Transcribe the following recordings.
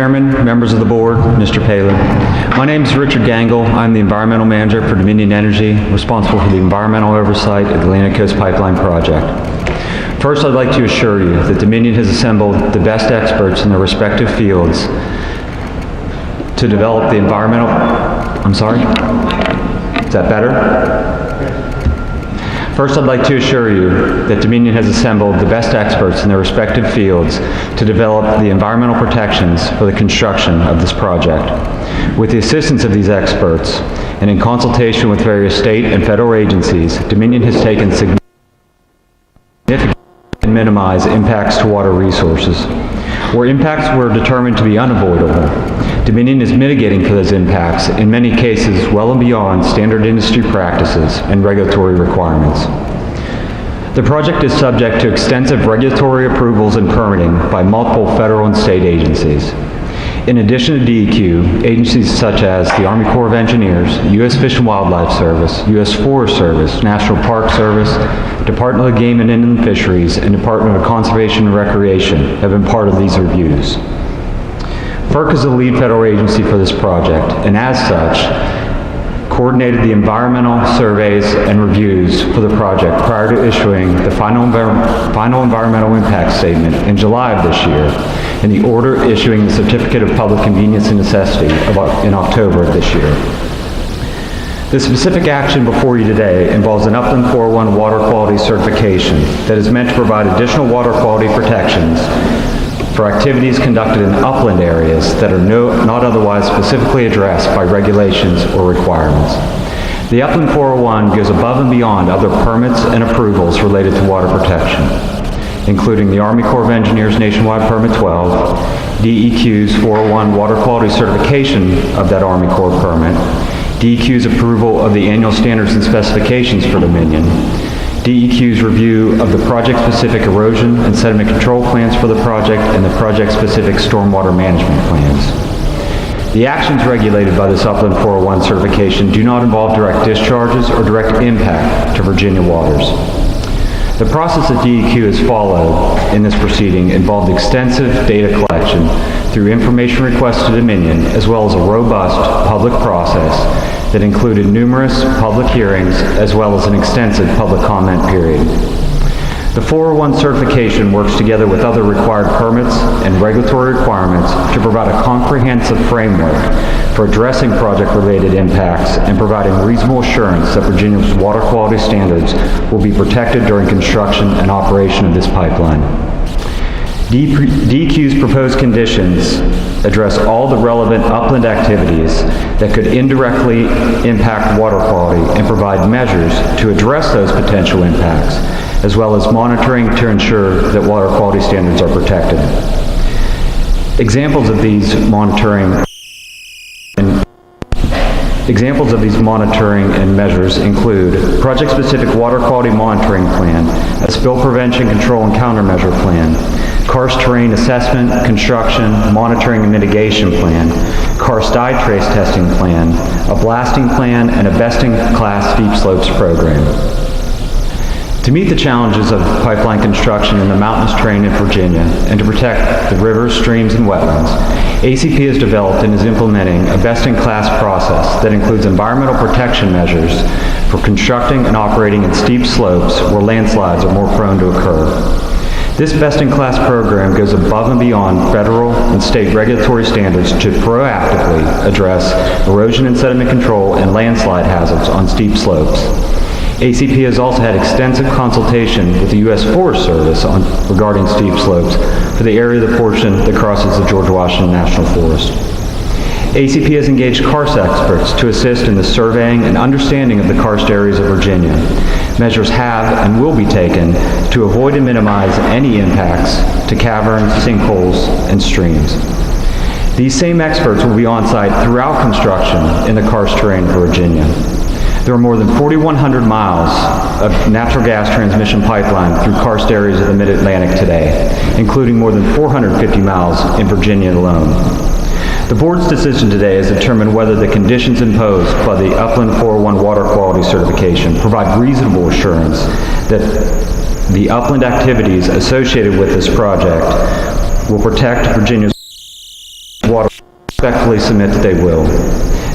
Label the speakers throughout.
Speaker 1: Chairman, members of the board, Mr. Palin. My name is Richard Gangle. I'm the Environmental Manager for Dominion Energy, responsible for the environmental oversight of the Atlantic Coast Pipeline Project. First, I'd like to assure you that Dominion has assembled the best experts in their respective fields to develop the environmental... I'm sorry? Is that better? First, I'd like to assure you that Dominion has assembled the best experts in their respective fields to develop the environmental protections for the construction of this project. With the assistance of these experts, and in consultation with various state and federal agencies, Dominion has taken significant and minimize impacts to water resources. Where impacts were determined to be unavoidable, Dominion is mitigating for those impacts, in many cases well and beyond standard industry practices and regulatory requirements. The project is subject to extensive regulatory approvals and permitting by multiple federal and state agencies. In addition to DEQ, agencies such as the Army Corps of Engineers, U.S. Fish and Wildlife Service, U.S. Forest Service, National Park Service, Department of Game and Inland Fisheries, and Department of Conservation and Recreation have been part of these reviews. FERC is the lead federal agency for this project, and as such, coordinated the environmental surveys and reviews for the project prior to issuing the final environmental impact statement in July of this year, and the order issuing the Certificate of Public Convenience and Necessity in October of this year. The specific action before you today involves an Upland 401 water quality certification that is meant to provide additional water quality protections for activities conducted in upland areas that are not otherwise specifically addressed by regulations or requirements. The Upland 401 goes above and beyond other permits and approvals related to water protection, including the Army Corps of Engineers Nationwide Permit 12, DEQ's 401 water quality certification of that Army Corps permit, DEQ's approval of the annual standards and specifications for Dominion, DEQ's review of the project-specific erosion and sediment control plans for the project, and the project-specific stormwater management plans. The actions regulated by this Upland 401 certification do not involve direct discharges or direct impact to Virginia waters. The process that DEQ has followed in this proceeding involved extensive data collection through information requests to Dominion, as well as a robust public process that included numerous public hearings as well as an extensive public comment period. The 401 certification works together with other required permits and regulatory requirements to provide a comprehensive framework for addressing project-related impacts and providing reasonable assurance that Virginia's water quality standards will be protected during construction and operation of this pipeline. DEQ's proposed conditions address all the relevant upland activities that could indirectly impact water quality and provide measures to address those potential impacts, as well as monitoring to ensure that water quality standards are protected. Examples of these monitoring and measures include project-specific water quality monitoring plan, a spill prevention control and countermeasure plan, karst terrain assessment, construction, monitoring and mitigation plan, karst dye trace testing plan, a blasting plan, and a best-in-class steep slopes program. To meet the challenges of pipeline construction in the mountainous terrain in Virginia and to protect the rivers, streams, and wetlands, ACP has developed and is implementing a best-in-class process that includes environmental protection measures for constructing and operating in steep slopes where landslides are more prone to occur. This best-in-class program goes above and beyond federal and state regulatory standards to proactively address erosion and sediment control and landslide hazards on steep slopes. ACP has also had extensive consultation with the U.S. Forest Service regarding steep slopes for the area of the portion that crosses the George Washington National Forest. ACP has engaged karst experts to assist in the surveying and understanding of the karst areas of Virginia. Measures have and will be taken to avoid and minimize any impacts to caverns, sinkholes, and streams. These same experts will be on site throughout construction in the karst terrain for Virginia. There are more than 4,100 miles of natural gas transmission pipeline through karst areas of the Mid-Atlantic today, including more than 450 miles in Virginia alone. The board's decision today is to determine whether the conditions imposed by the Upland 401 water quality certification provide reasonable assurance that the upland activities associated with this project will protect Virginia's Water respectfully submit that they will.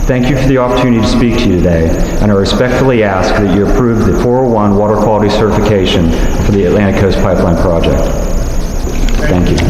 Speaker 1: Thank you for the opportunity to speak to you today, and I respectfully ask that you approve the 401 water quality certification for the Atlantic Coast Pipeline Project. Thank you.